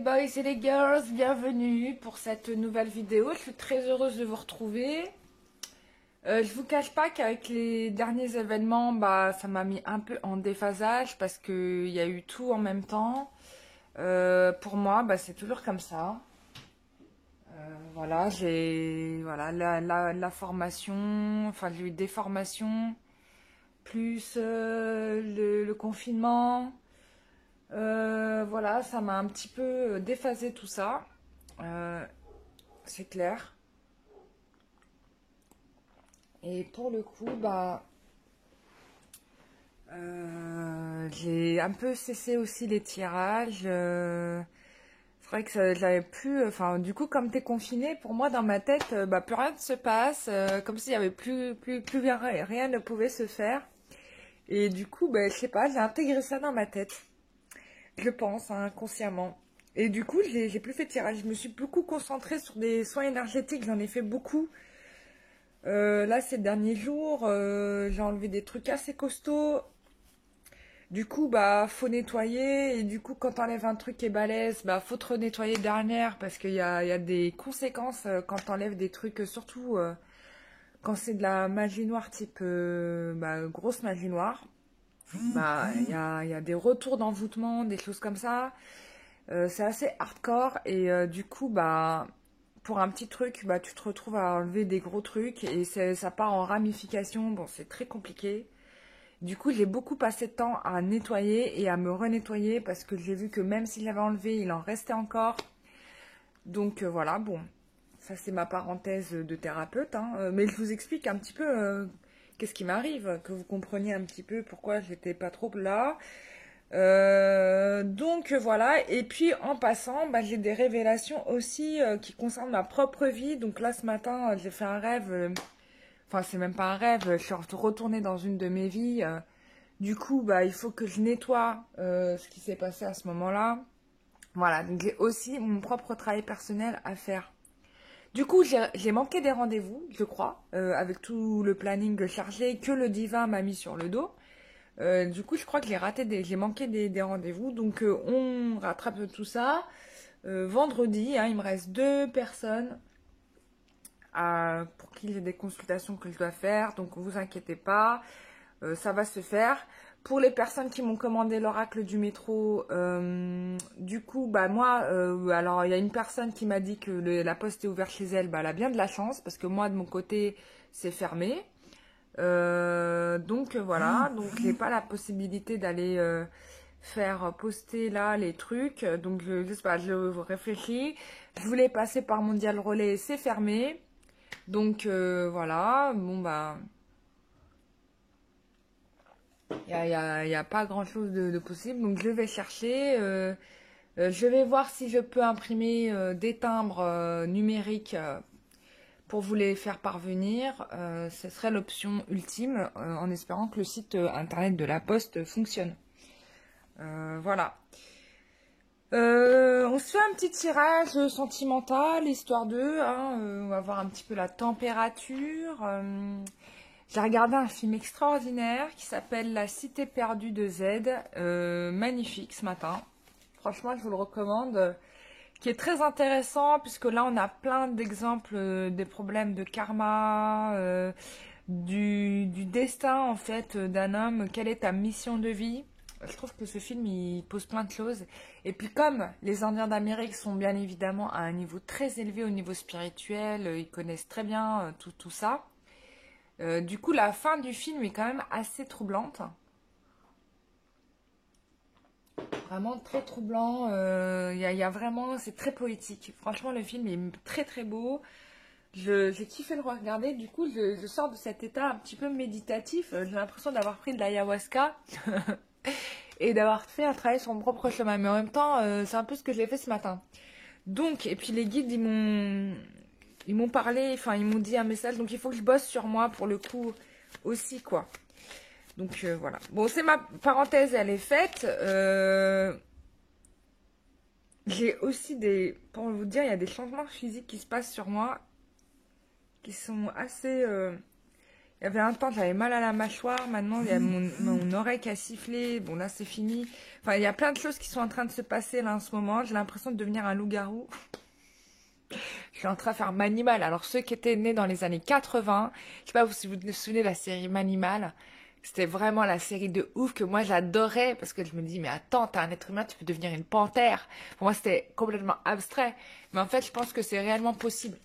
boys et les girls, bienvenue pour cette nouvelle vidéo. Je suis très heureuse de vous retrouver. Je vous cache pas qu'avec les derniers événements, ça m'a mis un peu en déphasage parce qu'il y a eu tout en même temps. Pour moi, c'est toujours comme ça. Voilà, j'ai la formation, enfin j'ai eu des formations, plus le confinement. Voilà, ça m'a un petit peu déphasé tout ça. C'est clair. Et pour le coup, j'ai un peu cessé aussi les tirages. C'est vrai que j'avais plus. Enfin, du coup, comme t'es confiné, pour moi, dans ma tête, plus rien ne se passe. Comme s'il y avait plus rien ne pouvait se faire. Et du coup, je sais pas, j'ai intégré ça dans ma tête. Je pense, hein, inconsciemment. Et du coup, j'ai plus fait de tirage. Je me suis beaucoup concentrée sur des soins énergétiques. J'en ai fait beaucoup. Là, ces derniers jours, j'ai enlevé des trucs assez costauds. Du coup, faut nettoyer. Et du coup, quand t'enlèves un truc qui est balèze, faut te renettoyer derrière parce qu'il y a des conséquences quand t'enlèves des trucs, surtout quand c'est de la magie noire type grosse magie noire. Il y a des retours d'envoûtement, des choses comme ça. C'est assez hardcore et du coup, pour un petit truc, tu te retrouves à enlever des gros trucs et ça part en ramification. Bon, c'est très compliqué. Du coup, j'ai beaucoup passé de temps à nettoyer et à me renettoyer parce que j'ai vu que même si j'avais enlevé, il en restait encore. Donc voilà, bon, ça c'est ma parenthèse de thérapeute, hein. Mais je vous explique un petit peu qu'est-ce qui m'arrive, que vous compreniez un petit peu pourquoi j'étais pas trop là. Donc voilà, et puis en passant, j'ai des révélations aussi qui concernent ma propre vie. Donc là ce matin, j'ai fait un rêve, enfin c'est même pas un rêve, je suis retournée dans une de mes vies. Du coup, il faut que je nettoie ce qui s'est passé à ce moment-là. Voilà, donc j'ai aussi mon propre travail personnel à faire. Du coup, j'ai manqué des rendez-vous, je crois, avec tout le planning chargé que le divin m'a mis sur le dos. Du coup, je crois que j'ai manqué des rendez-vous. Donc, on rattrape tout ça. Vendredi, hein, il me reste 2 personnes pour qui j'ai des consultations que je dois faire. Donc, vous inquiétez pas, ça va se faire. Pour les personnes qui m'ont commandé l'oracle du métro, du coup, moi, alors il y a une personne qui m'a dit que la poste est ouverte chez elle. Elle a bien de la chance parce que moi, de mon côté, c'est fermé. Donc voilà, donc j'ai pas la possibilité d'aller faire poster là les trucs. Donc je sais pas, je réfléchis. Je voulais passer par Mondial Relais, c'est fermé. Donc voilà, bon y a pas grand chose de possible. Donc je vais chercher. Je vais voir si je peux imprimer des timbres numériques pour vous les faire parvenir. Ce serait l'option ultime en espérant que le site internet de la Poste fonctionne. Voilà. On se fait un petit tirage sentimental, histoire de, hein, on va voir un petit peu la température. J'ai regardé un film extraordinaire qui s'appelle La Cité perdue de Z, magnifique ce matin. Franchement, je vous le recommande. Qui est très intéressant puisque là on a plein d'exemples des problèmes de karma, du destin en fait d'un homme. Quelle est ta mission de vie? Je trouve que ce film il pose plein de choses. Et puis comme les Indiens d'Amérique sont bien évidemment à un niveau très élevé au niveau spirituel, ils connaissent très bien tout ça. Du coup la fin du film est quand même assez troublante. Vraiment très troublant, y a vraiment, c'est très poétique. Franchement, le film est très très beau. J'ai kiffé le regarder. Du coup, je sors de cet état un petit peu méditatif. J'ai l'impression d'avoir pris de l'ayahuasca et d'avoir fait un travail sur mon propre chemin. Mais en même temps, c'est un peu ce que j'ai fait ce matin. Donc, et puis les guides, ils m'ont parlé, enfin, ils m'ont dit un message. Donc, il faut que je bosse sur moi pour le coup aussi, quoi. Donc voilà. Bon, c'est ma parenthèse, elle est faite. J'ai aussi pour vous dire, il y a des changements physiques qui se passent sur moi, qui sont assez, Il y avait un temps, j'avais mal à la mâchoire. Maintenant, il y a mon oreille qui a sifflé. Bon, là, c'est fini. Enfin, il y a plein de choses qui sont en train de se passer là en ce moment. J'ai l'impression de devenir un loup-garou. Je suis en train de faire Manimal. Alors, ceux qui étaient nés dans les années 80, je sais pas si vous vous souvenez de la série Manimal. C'était vraiment la série de ouf que moi j'adorais parce que je me dis, mais attends, t'es un être humain, tu peux devenir une panthère. Pour moi, c'était complètement abstrait. Mais en fait, je pense que c'est réellement possible.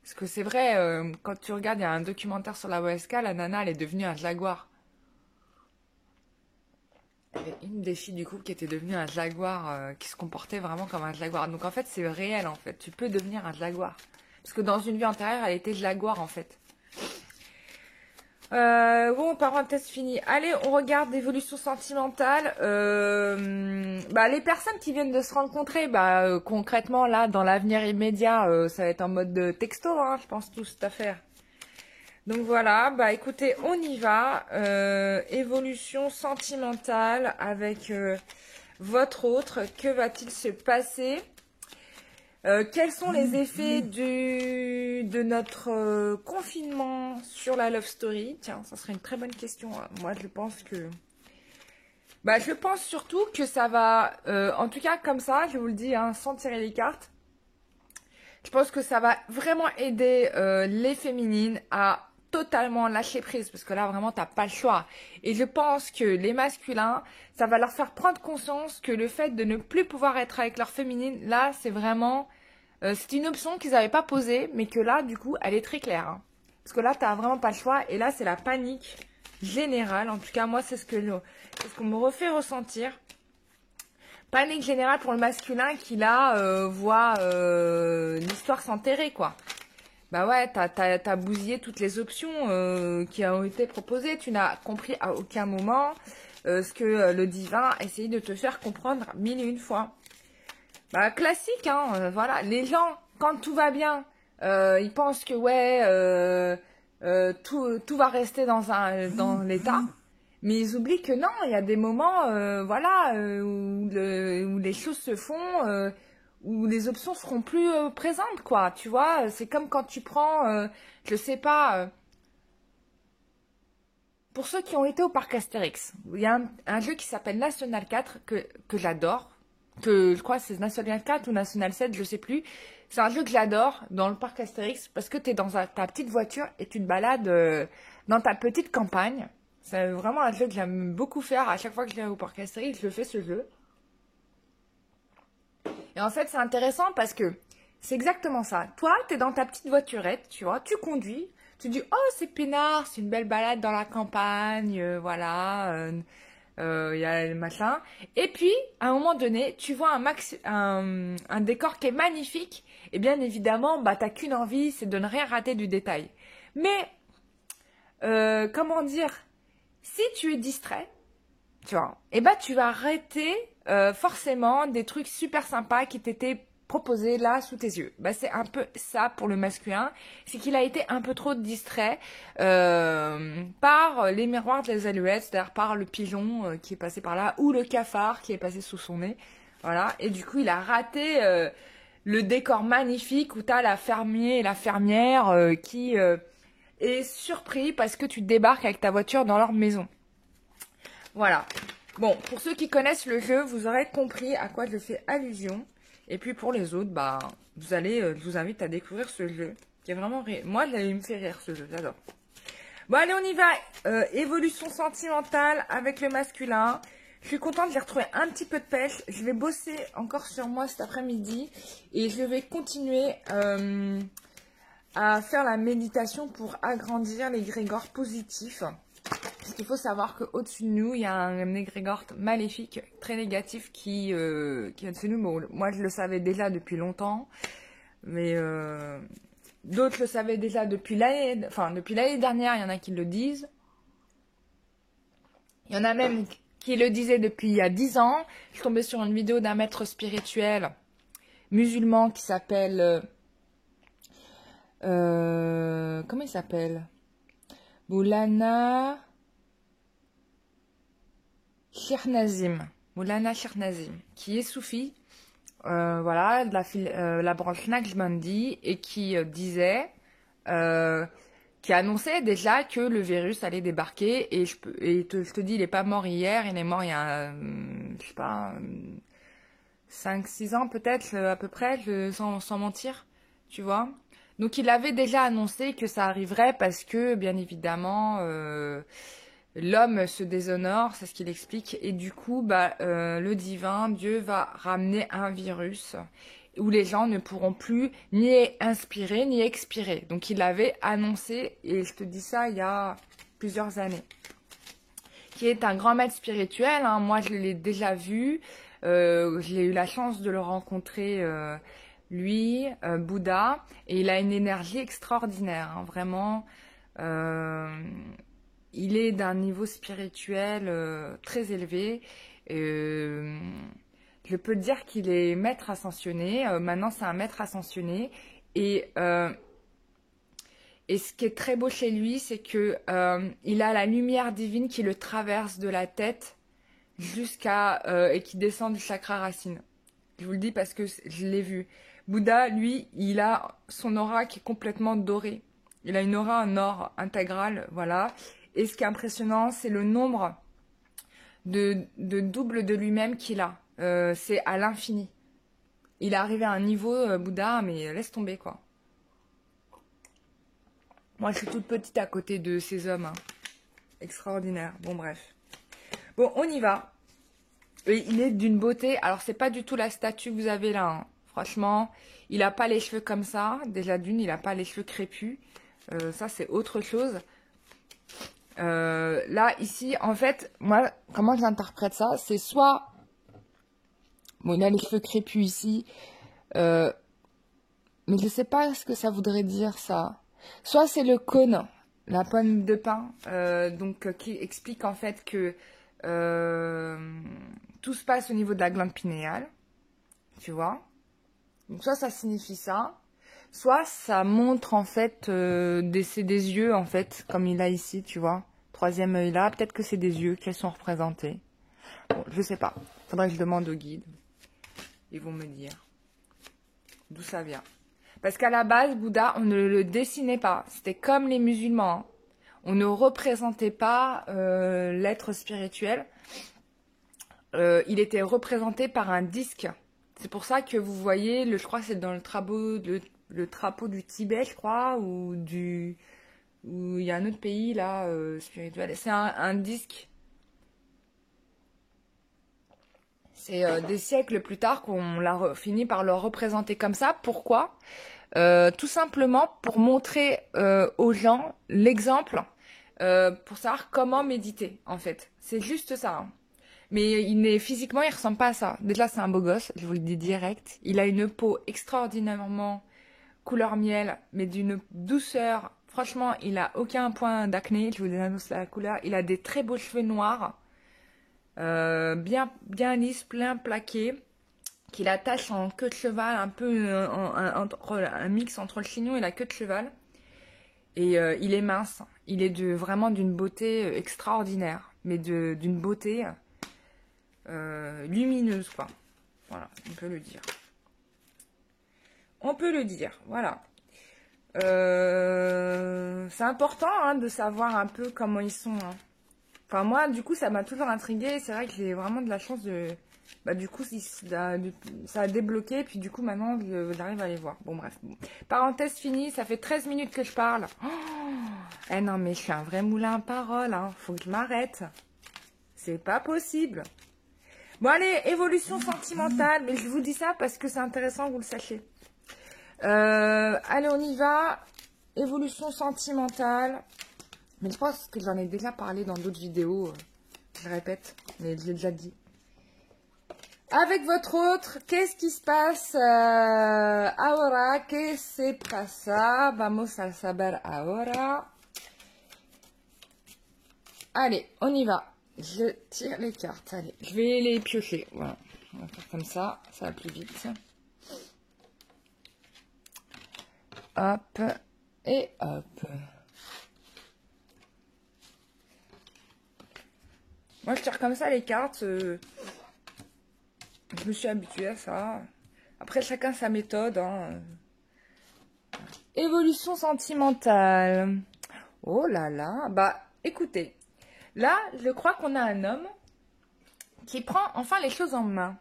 Parce que c'est vrai, quand tu regardes, il y a un documentaire sur la OSK, la nana, elle est devenue un jaguar. Il y avait une des filles du couple qui était devenue un jaguar, qui se comportait vraiment comme un jaguar. Donc en fait, c'est réel, en fait. Tu peux devenir un jaguar. Parce que dans une vie antérieure, elle était jaguar, en fait. Bon, parenthèse finie. Allez, on regarde l'évolution sentimentale. Les personnes qui viennent de se rencontrer, concrètement, là, dans l'avenir immédiat, ça va être en mode de texto, hein, je pense, tout cette affaire. Donc voilà, écoutez, on y va. Évolution sentimentale avec votre autre. Que va-t-il se passer? Quels sont les effets de notre confinement sur la love story? Tiens, ça serait une très bonne question. Moi, je pense que... je pense surtout que ça va... en tout cas, comme ça, je vous le dis, hein, sans tirer les cartes. Je pense que ça va vraiment aider les féminines à totalement lâcher prise. Parce que là, vraiment, t'as pas le choix. Et je pense que les masculins, ça va leur faire prendre conscience que le fait de ne plus pouvoir être avec leur féminine, là, c'est vraiment... c'est une option qu'ils n'avaient pas posée, mais que là, du coup, elle est très claire. Hein. Parce que là, tu n'as vraiment pas le choix. Et là, c'est la panique générale. En tout cas, moi, c'est ce qu'on me refait ressentir. Panique générale pour le masculin qui, là, voit l'histoire s'enterrer, quoi. Bah ouais, t'as bousillé toutes les options qui ont été proposées. Tu n'as compris à aucun moment ce que le divin a essayé de te faire comprendre 1001 fois. Classique, hein, voilà. Les gens, quand tout va bien, ils pensent que ouais, tout va rester dans l'état. Mais ils oublient que non, il y a des moments, où les choses se font, où les options seront plus présentes, quoi. Tu vois, c'est comme quand tu prends, je sais pas, pour ceux qui ont été au parc Astérix, il y a un jeu qui s'appelle National 4 que j'adore. Que je crois que c'est National 4 ou National 7, je sais plus. C'est un jeu que j'adore dans le parc Astérix parce que tu es dans ta petite voiture et tu te balades dans ta petite campagne. C'est vraiment un jeu que j'aime beaucoup faire. À chaque fois que je vais au parc Astérix, je fais ce jeu. Et en fait, c'est intéressant parce que c'est exactement ça. Toi, tu es dans ta petite voiturette, tu vois, tu conduis. Tu dis, oh, c'est peinard, c'est une belle balade dans la campagne, voilà. Il y a le machin. Et puis, à un moment donné, tu vois un décor qui est magnifique. Et bien évidemment, t'as qu'une envie, c'est de ne rien rater du détail. Mais, comment dire, si tu es distrait, tu vois, tu vas arrêter forcément des trucs super sympas qui t'étaient proposés là sous tes yeux. C'est un peu ça pour le masculin, c'est qu'il a été un peu trop distrait par les miroirs des alouettes, c'est-à-dire par le pigeon qui est passé par là ou le cafard qui est passé sous son nez. Voilà, et du coup il a raté le décor magnifique où t'as la fermier et la fermière qui est surpris parce que tu débarques avec ta voiture dans leur maison. Voilà. Bon, pour ceux qui connaissent le jeu, vous aurez compris à quoi je fais allusion. Et puis pour les autres, je vous invite à découvrir ce jeu. Qui est vraiment moi, il me fait rire ce jeu, j'adore. Bon, allez, on y va. Évolution sentimentale avec le masculin. Je suis contente, j'ai retrouvé un petit peu de pêche. Je vais bosser encore sur moi cet après-midi. Et je vais continuer à faire la méditation pour agrandir l'égrégore positif. Parce qu'il faut savoir qu'au-dessus de nous, il y a un égrégore maléfique, très négatif, qui est au-dessus de nous. Bon, moi, je le savais déjà depuis longtemps, mais d'autres le savaient déjà depuis l'année dernière, il y en a qui le disent. Il y en a même qui le disaient depuis il y a 10 ans. Je suis tombée sur une vidéo d'un maître spirituel musulman qui s'appelle... comment il s'appelle? Moulana Shirnazim, qui est soufi, de la branche Naqshbandi, et qui disait qui annonçait déjà que le virus allait débarquer. Et je te dis, il n'est pas mort hier, il est mort il y a, je sais pas, 5-6 ans peut-être, à peu près, sans mentir, tu vois. Donc il avait déjà annoncé que ça arriverait parce que, bien évidemment, l'homme se déshonore, c'est ce qu'il explique. Et du coup, le divin, Dieu, va ramener un virus où les gens ne pourront plus ni inspirer ni expirer. Donc il l'avait annoncé, et je te dis ça il y a plusieurs années. Qui est un grand maître spirituel, hein. Moi je l'ai déjà vu, j'ai eu la chance de le rencontrer, lui, Bouddha, et il a une énergie extraordinaire, hein, vraiment. Il est d'un niveau spirituel très élevé. Je peux dire qu'il est maître ascensionné. Maintenant, c'est un maître ascensionné. Et, euh, et ce qui est très beau chez lui, c'est que il a la lumière divine qui le traverse de la tête jusqu'à et qui descend du chakra racine. Je vous le dis parce que je l'ai vu. Bouddha, lui, il a son aura qui est complètement dorée. Il a une aura en or intégral, voilà. Et ce qui est impressionnant, c'est le nombre de doubles de lui-même qu'il a. C'est à l'infini. Il est arrivé à un niveau, Bouddha, mais laisse tomber, quoi. Moi, je suis toute petite à côté de ces hommes, hein. Extraordinaire. Bon, bref. Bon, on y va. Et il est d'une beauté. Alors, c'est pas du tout la statue que vous avez là, hein. Franchement, il a pas les cheveux comme ça. Déjà d'une, il a pas les cheveux crépus. Ça, c'est autre chose. Là, ici, en fait, moi, comment j'interprète ça? C'est soit... Bon, il a les cheveux crépus ici. Mais je sais pas ce que ça voudrait dire, ça. Soit c'est le cône, la pomme de pin, qui explique en fait que tout se passe au niveau de la glande pinéale, tu vois. Donc soit ça signifie ça, soit ça montre en fait c'est des yeux en fait, comme il a ici, tu vois. Troisième œil là, peut-être que c'est des yeux qui sont représentés. Bon, je sais pas. Faudrait que je demande au guide. Ils vont me dire d'où ça vient. Parce qu'à la base, Bouddha, on ne le dessinait pas. C'était comme les musulmans, hein. On ne représentait pas l'être spirituel. Il était représenté par un disque. C'est pour ça que vous voyez, je crois que c'est dans le drapeau du Tibet, je crois, ou il y a un autre pays là spirituel. C'est un disque. C'est des siècles plus tard qu'on l'a fini par le représenter comme ça. Pourquoi? Tout simplement pour montrer aux gens l'exemple, pour savoir comment méditer, en fait. C'est juste ça, hein. Mais physiquement, il ressemble pas à ça. Déjà, c'est un beau gosse, je vous le dis direct. Il a une peau extraordinairement couleur miel, mais d'une douceur. Franchement, il a aucun point d'acné, je vous annonce la couleur. Il a des très beaux cheveux noirs, bien lisses, plein plaqués, qu'il attache en queue de cheval, un peu un mix entre le chignon et la queue de cheval. Et il est mince, il est vraiment d'une beauté extraordinaire, mais d'une beauté lumineuse, quoi. Voilà, on peut le dire. On peut le dire, voilà. C'est important, hein, de savoir un peu comment ils sont, hein. Enfin, moi, du coup, ça m'a toujours intriguée. C'est vrai que j'ai vraiment de la chance de... du coup, ça a débloqué. Puis du coup, maintenant, j'arrive à les voir. Bon, bref. Bon. Parenthèse finie. Ça fait 13 minutes que je parle. Oh, eh non, mais je suis un vrai moulin à parole, hein. Faut que je m'arrête. C'est pas possible. Bon, allez, évolution sentimentale. Mais je vous dis ça parce que c'est intéressant que vous le sachiez. Allez, on y va. Évolution sentimentale. Mais je pense que j'en ai déjà parlé dans d'autres vidéos. Je répète, mais je l'ai déjà dit. Avec votre autre, qu'est-ce qui se passe ahora? ¿Qué se pasa? Vamos a saber ahora. Allez, on y va. Je tire les cartes. Allez, je vais les piocher. Voilà, on va faire comme ça. Ça va plus vite. Hop et hop. Moi, je tire comme ça les cartes. Je me suis habituée à ça. Après, chacun sa méthode, hein. Évolution sentimentale. Oh là là. Bah, écoutez. Là, je crois qu'on a un homme qui prend enfin les choses en main.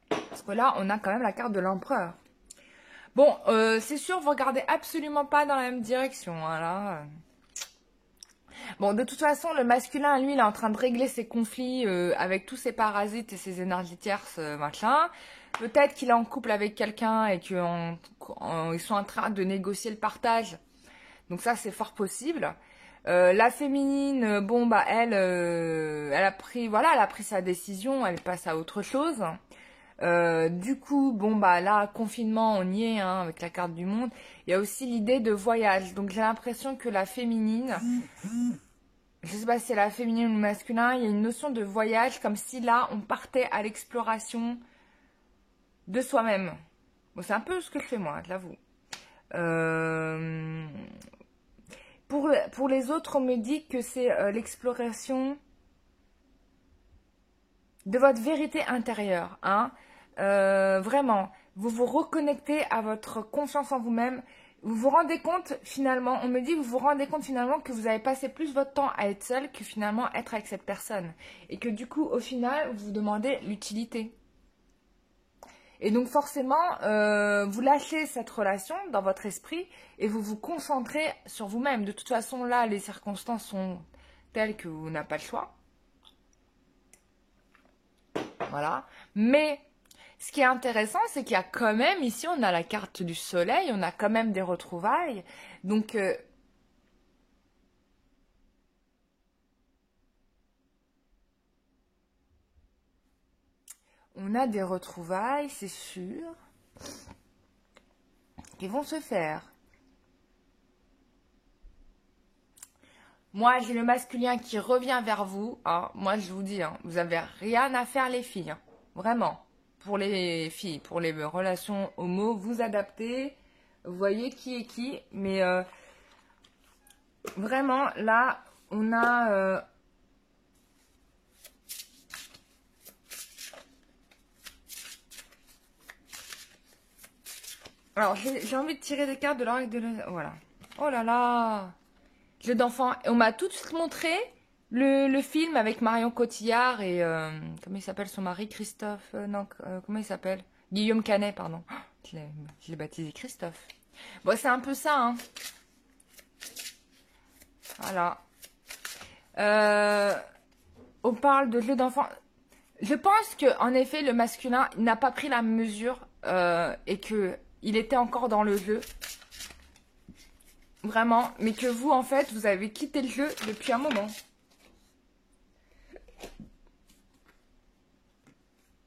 Parce que là, on a quand même la carte de l'empereur. Bon, c'est sûr, vous regardez absolument pas dans la même direction. Hein, là. Bon, de toute façon, le masculin, lui, il est en train de régler ses conflits avec tous ses parasites et ses énergies tierces, machin. Peut-être qu'il est en couple avec quelqu'un et qu'ils sont en train de négocier le partage. Donc ça, c'est fort possible. La féminine, bon, bah, elle a pris, voilà, elle a pris sa décision, elle passe à autre chose. Du coup, bon, bah, là, confinement, on y est, hein, avec la carte du monde. Il y a aussi l'idée de voyage. Donc, j'ai l'impression que la féminine, je sais pas si c'est la féminine ou le masculin, il y a une notion de voyage, comme si là, on partait à l'exploration de soi-même. Bon, c'est un peu ce que je fais moi, je l'avoue. Pour les autres, on me dit que c'est l'exploration de votre vérité intérieure. Hein. Vraiment, vous vous reconnectez à votre confiance en vous-même. Vous vous rendez compte finalement, on me dit, vous vous rendez compte finalement que vous avez passé plus votre temps à être seul que finalement être avec cette personne. Et que du coup, au final, vous vous demandez l'utilité. Et donc forcément, vous lâchez cette relation dans votre esprit et vous vous concentrez sur vous-même. De toute façon, là, les circonstances sont telles que vous n'avez pas le choix. Voilà. Mais ce qui est intéressant, c'est qu'il y a quand même, ici, on a la carte du soleil, on a quand même des retrouvailles. Donc, on a des retrouvailles, c'est sûr, qui vont se faire. Moi, j'ai le masculin qui revient vers vous. Hein. Moi, je vous dis, hein, vous n'avez rien à faire, les filles. Hein. Vraiment. Pour les filles, pour les relations homo, vous adaptez. Vous voyez qui est qui. Mais vraiment, là, on a... Alors, j'ai envie de tirer des cartes de l'oreille de... Voilà. Oh là là. Jeu d'enfant. On m'a tout de suite montré le film avec Marion Cotillard et... comment il s'appelle son mari? Christophe... non, comment il s'appelle? Guillaume Canet, pardon. Oh, je l'ai baptisé Christophe. Bon, c'est un peu ça, hein. Voilà. On parle de jeu d'enfant. Je pense que en effet, le masculin n'a pas pris la mesure et que il était encore dans le jeu. Vraiment. Mais que vous, en fait, vous avez quitté le jeu depuis un moment.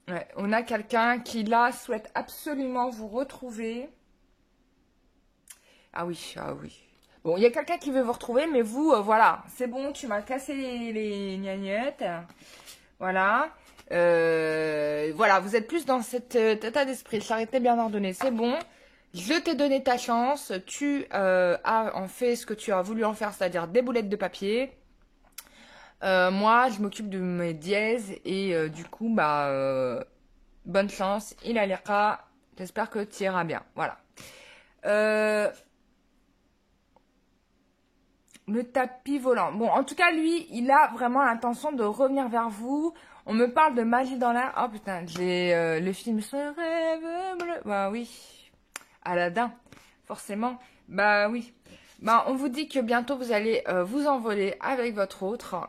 Ouais, on a quelqu'un qui, là, souhaite absolument vous retrouver. Ah oui, ah oui. Bon, il y a quelqu'un qui veut vous retrouver, mais vous, voilà. C'est bon, tu m'as cassé les gnagnettes. Voilà. Voilà, vous êtes plus dans cet état d'esprit. Charité bien ordonnée, c'est bon. Je t'ai donné ta chance. Tu as en fait ce que tu as voulu en faire, c'est-à-dire des boulettes de papier. Moi, je m'occupe de mes dièses et du coup, bah, bonne chance. Il allira. J'espère que tu iras bien. Voilà. Le tapis volant. Bon, en tout cas, lui, il a vraiment l'intention de revenir vers vous. On me parle de magie dans l'air. Oh putain, j'ai le film Ce rêve bleu. Bah oui. Aladdin, forcément. Bah oui. Bah, on vous dit que bientôt vous allez vous envoler avec votre autre.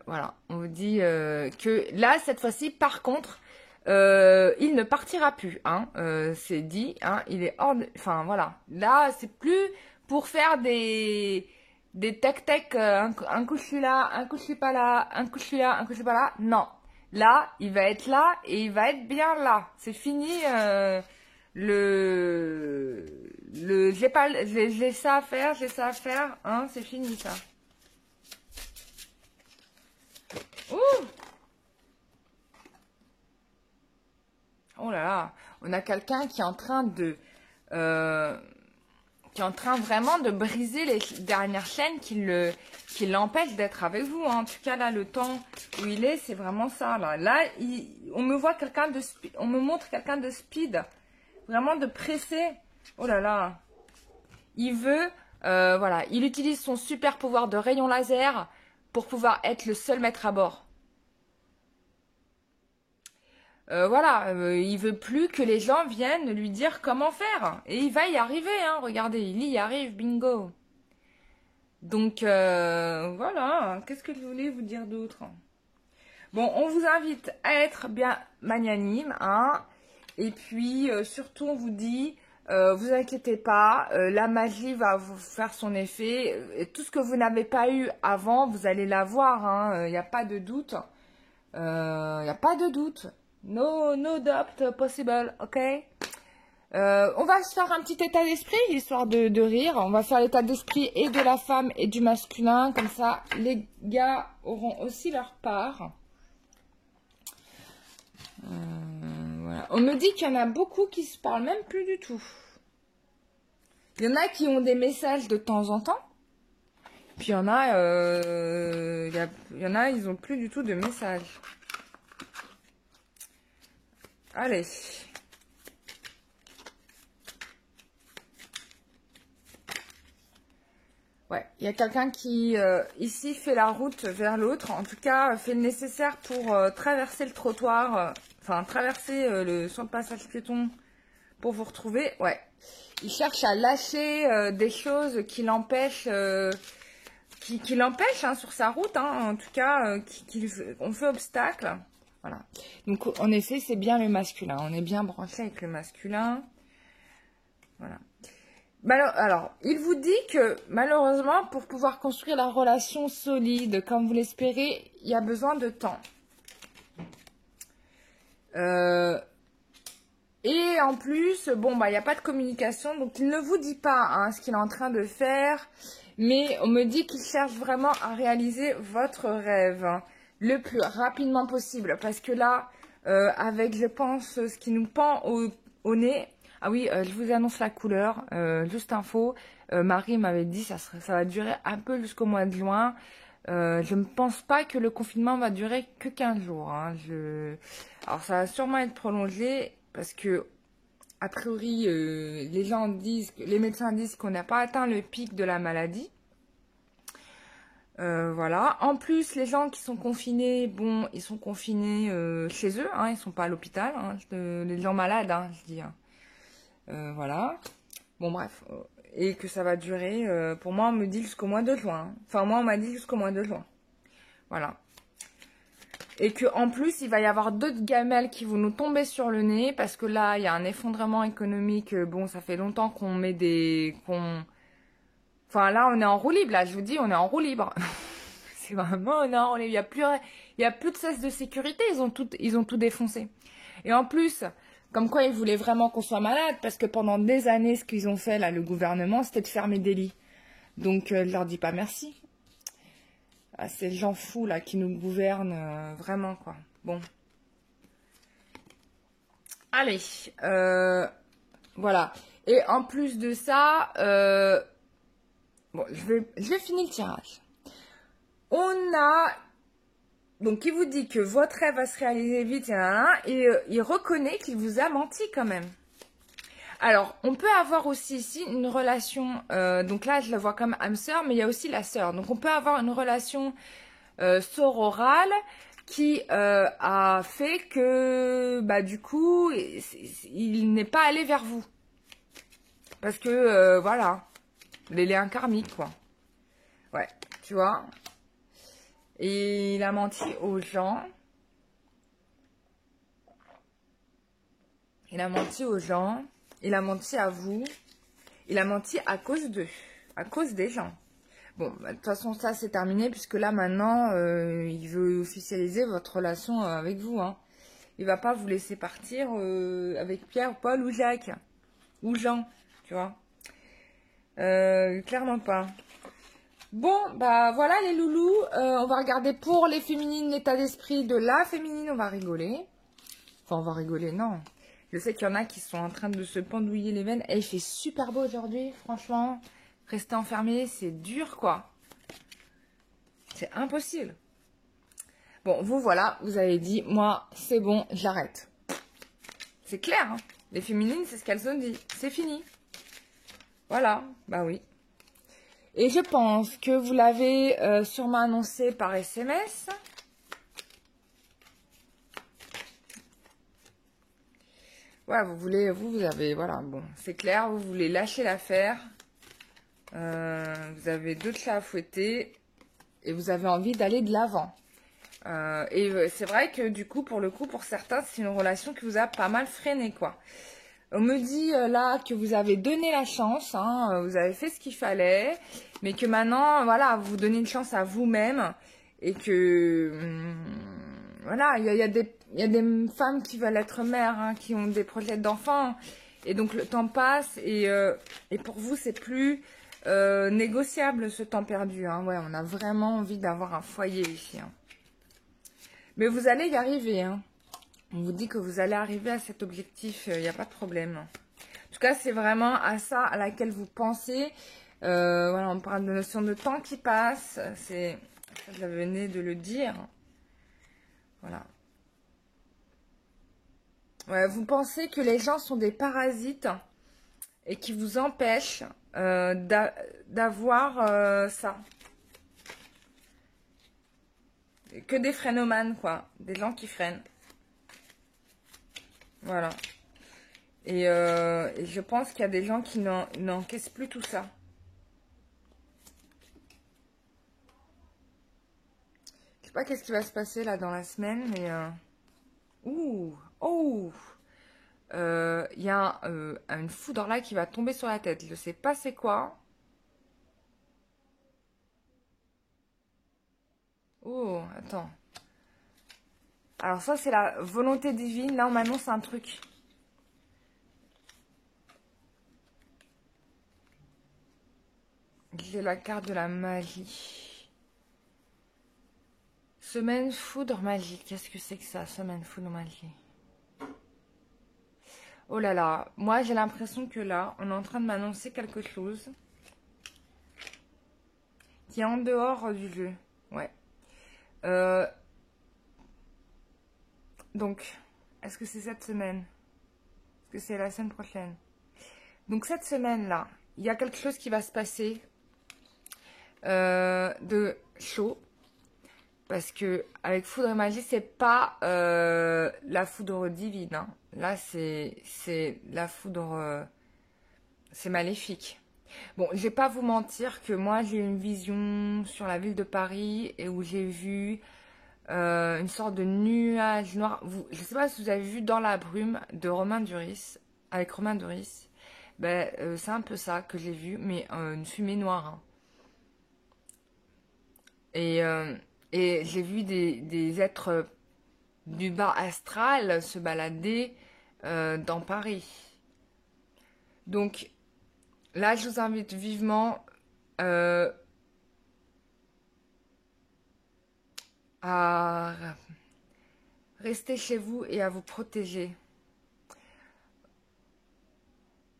Voilà. On vous dit que là, cette fois-ci, par contre, il ne partira plus. Hein. C'est dit. Hein. Il est hors de... Enfin, voilà. Là, c'est plus pour faire des tac-tac, un coup je suis là, un coup je suis pas là, un coup je suis là, un coup je suis pas là. Non. Là, il va être là et il va être bien là. C'est fini j'ai pas j'ai ça à faire, j'ai ça à faire, hein, c'est fini ça. Ouh. Oh là là, on a quelqu'un qui est en train de vraiment de briser les dernières chaînes qui l'empêchent d'être avec vous. Hein. En tout cas, là, le temps où il est, c'est vraiment ça. Là on me voit quelqu'un de on me montre quelqu'un de speed, vraiment de pressé. Oh là là, il veut Voilà, il utilise son super pouvoir de rayon laser pour pouvoir être le seul maître à bord. Voilà, il veut plus que les gens viennent lui dire comment faire. Et il va y arriver, hein, regardez, il y arrive, bingo. Donc, voilà, qu'est-ce que je voulais vous dire d'autre? Bon, on vous invite à être bien magnanime, hein. Et puis, surtout, on vous dit, vous inquiétez pas, la magie va vous faire son effet. Et tout ce que vous n'avez pas eu avant, vous allez l'avoir, hein. Il n'y a pas de doute. Il n'y a pas de doute. No doubt possible, ok? On va se faire un petit état d'esprit, histoire de rire. On va faire l'état d'esprit et de la femme et du masculin. Comme ça, les gars auront aussi leur part. Voilà. On me dit qu'il y en a beaucoup qui se parlent même plus du tout. Il y en a qui ont des messages de temps en temps. Puis il y en a, ils ont plus du tout de messages. Allez. Ouais, il y a quelqu'un qui, ici, fait la route vers l'autre. En tout cas, fait le nécessaire pour traverser le trottoir. Enfin, traverser sur le passage piéton pour vous retrouver. Ouais. Il cherche à lâcher des choses qui l'empêchent... qui l'empêchent hein, sur sa route. Hein, en tout cas, qui ont fait obstacle. Voilà. Donc, en effet, c'est bien le masculin. On est bien branché avec le masculin. Voilà. Alors, il vous dit que, malheureusement, pour pouvoir construire la relation solide, comme vous l'espérez, il y a besoin de temps. Et en plus, bon, bah, il n'y a pas de communication, donc il ne vous dit pas hein, ce qu'il est en train de faire, mais on me dit qu'il cherche vraiment à réaliser votre rêve hein, le plus rapidement possible, parce que là, avec, je pense, ce qui nous pend au nez, ah oui, je vous annonce la couleur, juste info, Marie m'avait dit ça va durer un peu jusqu'au mois de juin. Je ne pense pas que le confinement va durer que 15 jours. Hein. Alors ça va sûrement être prolongé parce que, a priori, les médecins disent qu'on n'a pas atteint le pic de la maladie. Voilà. En plus, les gens qui sont confinés, bon, ils sont confinés chez eux, hein, ils sont pas à l'hôpital. Hein, les gens malades, hein, je dis. Hein. Voilà. Bon, bref. Et que ça va durer, pour moi, on me dit jusqu'au mois de juin. Enfin, moi, on m'a dit jusqu'au mois de juin. Voilà. Et que en plus, il va y avoir d'autres gamelles qui vont nous tomber sur le nez, parce que là, il y a un effondrement économique. Bon, ça fait longtemps qu'on met Enfin, là, on est en roue libre. Là, je vous dis, on est en roue libre. C'est vraiment, on est en roue libre. Il y a plus de cesse de sécurité. Ils ont tout défoncé. Et en plus... Comme quoi, ils voulaient vraiment qu'on soit malade, parce que pendant des années, ce qu'ils ont fait, là, le gouvernement, c'était de fermer des lits. Donc, je leur dis pas merci. Ah, ces gens fous, là, qui nous gouvernent, vraiment, quoi. Bon. Allez. Voilà. Et en plus de ça, bon, je vais finir le tirage. On a... Donc, il vous dit que votre rêve va se réaliser vite, et il reconnaît qu'il vous a menti quand même. Alors, on peut avoir aussi ici une relation, donc là, je la vois comme âme sœur, mais il y a aussi la sœur. Donc, on peut avoir une relation sororale qui a fait que, bah, du coup, il n'est pas allé vers vous. Parce que, voilà, les liens karmiques, quoi. Ouais, tu vois. Et il a menti aux gens. Il a menti aux gens. Il a menti à vous. Il a menti à cause d'eux. À cause des gens. Bon, bah, de toute façon, ça, c'est terminé. Puisque là, maintenant, il veut officialiser votre relation avec vous. Hein. Il va pas vous laisser partir avec Pierre, Paul ou Jacques. Ou Jean, tu vois. Clairement pas. Bon, bah voilà les loulous, on va regarder pour les féminines l'état d'esprit de la féminine, on va rigoler. Enfin, on va rigoler, non. Je sais qu'il y en a qui sont en train de se pendouiller les veines. Et il fait super beau aujourd'hui, franchement. Rester enfermé, c'est dur, quoi. C'est impossible. Bon, vous, voilà, vous avez dit, moi, c'est bon, j'arrête. C'est clair, hein. Les féminines, c'est ce qu'elles ont dit. C'est fini. Voilà, bah oui. Et je pense que vous l'avez sûrement annoncé par SMS. Voilà, vous avez, voilà, bon, c'est clair, vous voulez lâcher l'affaire. Vous avez d'autres chats à fouetter et vous avez envie d'aller de l'avant. C'est vrai que du coup, pour le coup, pour certains, c'est une relation qui vous a pas mal freiné, quoi. On me dit là que vous avez donné la chance, hein, vous avez fait ce qu'il fallait, mais que maintenant, voilà, vous donnez une chance à vous-même et que, voilà, il y a des femmes qui veulent être mères, hein, qui ont des projets d'enfants, et donc le temps passe et pour vous, c'est plus négociable ce temps perdu. Hein. Ouais, on a vraiment envie d'avoir un foyer ici. Hein. Mais vous allez y arriver, hein. On vous dit que vous allez arriver à cet objectif, il n'y a pas de problème. En tout cas, c'est vraiment à ça à laquelle vous pensez. Voilà, on parle de notion de temps qui passe. C'est, je venais de le dire. Voilà. Ouais, vous pensez que les gens sont des parasites et qui vous empêchent d'avoir ça. Que des frénomanes, quoi. Des gens qui freinent. Voilà. Et je pense qu'il y a des gens qui n'encaissent plus tout ça. Je sais pas qu'est-ce qui va se passer là dans la semaine, mais... Ouh, oh, il y a une foudre là qui va tomber sur la tête. Je sais pas c'est quoi. Oh, attends. Alors ça, c'est la volonté divine. Là, on m'annonce un truc. J'ai la carte de la magie. Semaine foudre magique. Qu'est-ce que c'est que ça, semaine foudre magie? Oh là là. Moi, j'ai l'impression que là, on est en train de m'annoncer quelque chose qui est en dehors du jeu. Ouais. Donc, est-ce que c'est cette semaine? Est-ce que c'est la semaine prochaine? Donc, cette semaine-là, il y a quelque chose qui va se passer de chaud. Parce que avec foudre et magie, c'est pas la foudre divine. Hein. Là, c'est la foudre... c'est maléfique. Bon, je vais pas vous mentir que moi, j'ai eu une vision sur la ville de Paris et où j'ai vu une sorte de nuage noir. Je sais pas si vous avez vu Dans la brume de Romain Duris, avec Romain Duris. Ben, c'est un peu ça que j'ai vu, mais une fumée noire. Hein. Et j'ai vu des êtres du bas astral se balader dans Paris. Donc là, je vous invite vivement à rester chez vous et à vous protéger.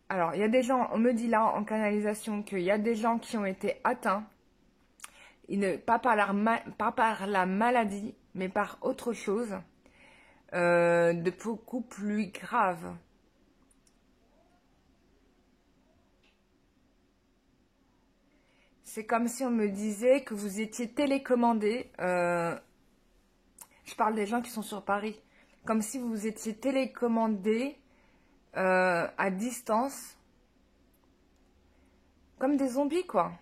Alors, il y a des gens, on me dit là en canalisation qu'il y a des gens qui ont été atteints, pas par la maladie, mais par autre chose, de beaucoup plus grave. C'est comme si on me disait que vous étiez télécommandé. Je parle des gens qui sont sur Paris. Comme si vous étiez télécommandé à distance. Comme des zombies, quoi.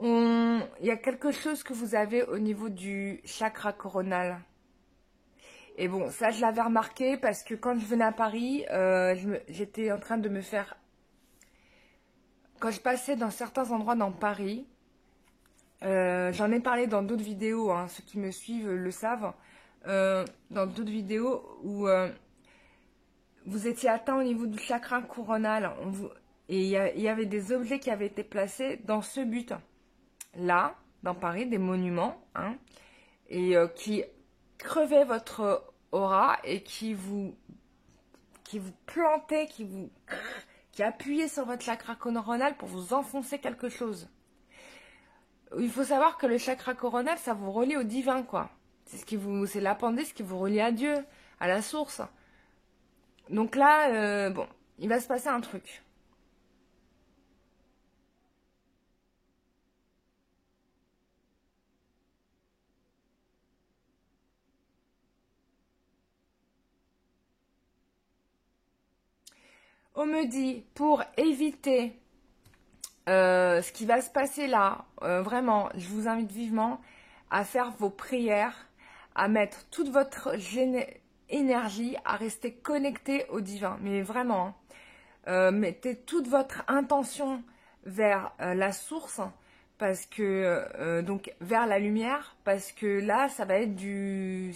Il y a quelque chose que vous avez au niveau du chakra coronal. Et bon, ça, je l'avais remarqué parce que quand je venais à Paris, j'étais en train de me faire... Quand je passais dans certains endroits dans Paris, j'en ai parlé dans d'autres vidéos, hein, ceux qui me suivent le savent, dans d'autres vidéos où vous étiez atteint au niveau du chakra coronal. Et il y avait des objets qui avaient été placés dans ce but. Là, dans Paris, des monuments, hein, et qui crevaient votre aura et qui vous plantaient, qui appuyaient sur votre chakra coronal pour vous enfoncer quelque chose. Il faut savoir que le chakra coronal, ça vous relie au divin, quoi. C'est l'appendice qui vous relie à Dieu, à la source. Donc là, bon, il va se passer un truc. On me dit, pour éviter ce qui va se passer là, vraiment, je vous invite vivement à faire vos prières, à mettre toute votre énergie, à rester connecté au divin. Mais vraiment, mettez toute votre intention vers la source, parce que donc vers la lumière, parce que là, ça va être du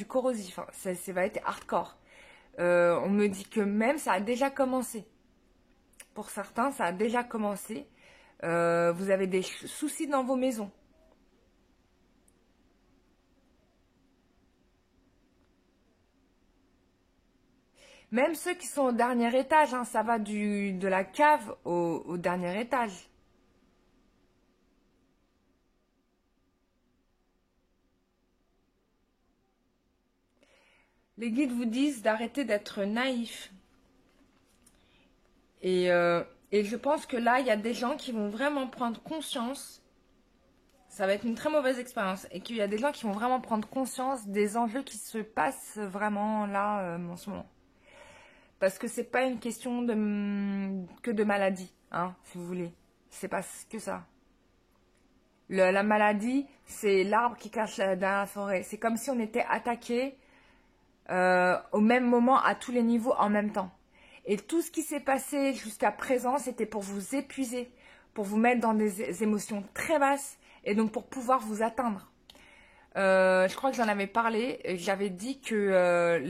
corrosif, hein. Ça va être hardcore. On me dit que même ça a déjà commencé. Pour certains, ça a déjà commencé. Vous avez des soucis dans vos maisons. Même ceux qui sont au dernier étage, hein, ça va de la cave au dernier étage. Les guides vous disent d'arrêter d'être naïf. Et je pense que là, il y a des gens qui vont vraiment prendre conscience. Ça va être une très mauvaise expérience. Et qu'il y a des gens qui vont vraiment prendre conscience des enjeux qui se passent vraiment là en ce moment. Parce que c'est pas une question que de maladie, hein, si vous voulez. C'est pas que ça. La maladie, c'est l'arbre qui cache dans la forêt. C'est comme si on était attaqué au même moment, à tous les niveaux, en même temps. Et tout ce qui s'est passé jusqu'à présent, c'était pour vous épuiser, pour vous mettre dans des émotions très basses, et donc pour pouvoir vous atteindre. Je crois que j'en avais parlé, et j'avais dit que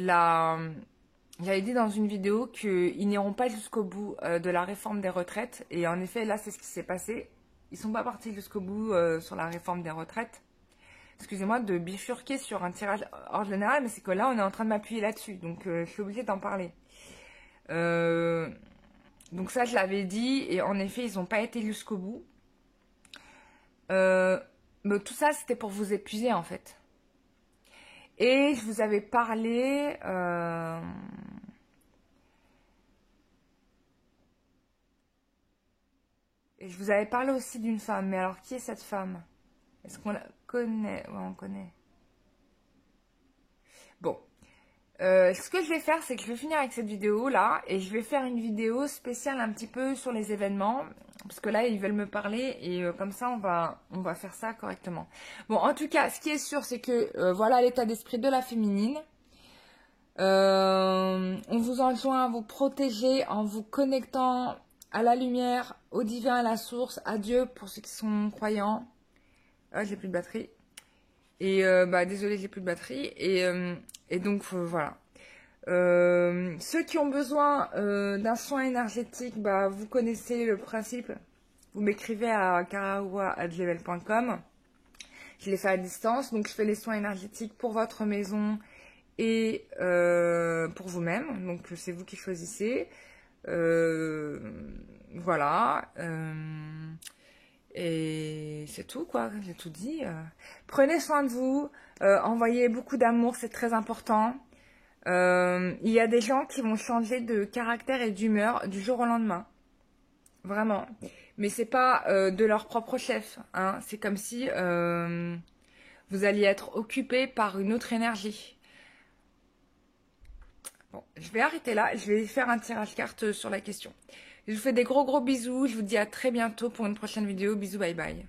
j'avais dit dans une vidéo qu'ils n'iront pas jusqu'au bout de la réforme des retraites. Et en effet, là, c'est ce qui s'est passé. Ils ne sont pas partis jusqu'au bout sur la réforme des retraites. Excusez-moi de bifurquer sur un tirage hors général, mais c'est que là, on est en train de m'appuyer là-dessus. Donc, je suis obligée d'en parler. Donc ça, je l'avais dit. Et en effet, ils n'ont pas été jusqu'au bout. Mais tout ça, c'était pour vous épuiser, en fait. Et je vous avais parlé... Et je vous avais parlé aussi d'une femme. Mais alors, qui est cette femme? Est-ce qu'on la connaît? Ouais, on connaît. Bon. Ce que je vais faire, c'est que je vais finir avec cette vidéo-là. Et je vais faire une vidéo spéciale un petit peu sur les événements. Parce que là, ils veulent me parler. Et comme ça, on va faire ça correctement. Bon, en tout cas, ce qui est sûr, c'est que voilà l'état d'esprit de la féminine. On vous enjoint à vous protéger en vous connectant à la lumière, au divin, à la source, à Dieu pour ceux qui sont croyants. Ah, j'ai plus de batterie. Et désolé, j'ai plus de batterie. Et donc voilà. Ceux qui ont besoin d'un soin énergétique, vous connaissez le principe. Vous m'écrivez à karawa@gmail.com. Je les fais à distance, donc je fais les soins énergétiques pour votre maison et pour vous-même. Donc c'est vous qui choisissez. Voilà. Et c'est tout, quoi. J'ai tout dit. Prenez soin de vous. Envoyez beaucoup d'amour, c'est très important. Il y a des gens qui vont changer de caractère et d'humeur du jour au lendemain. Vraiment. Mais c'est pas de leur propre chef, hein. C'est comme si vous alliez être occupé par une autre énergie. Bon, je vais arrêter là. Je vais faire un tirage carte sur la question. Je vous fais des gros bisous. Je vous dis à très bientôt pour une prochaine vidéo. Bisous, bye bye.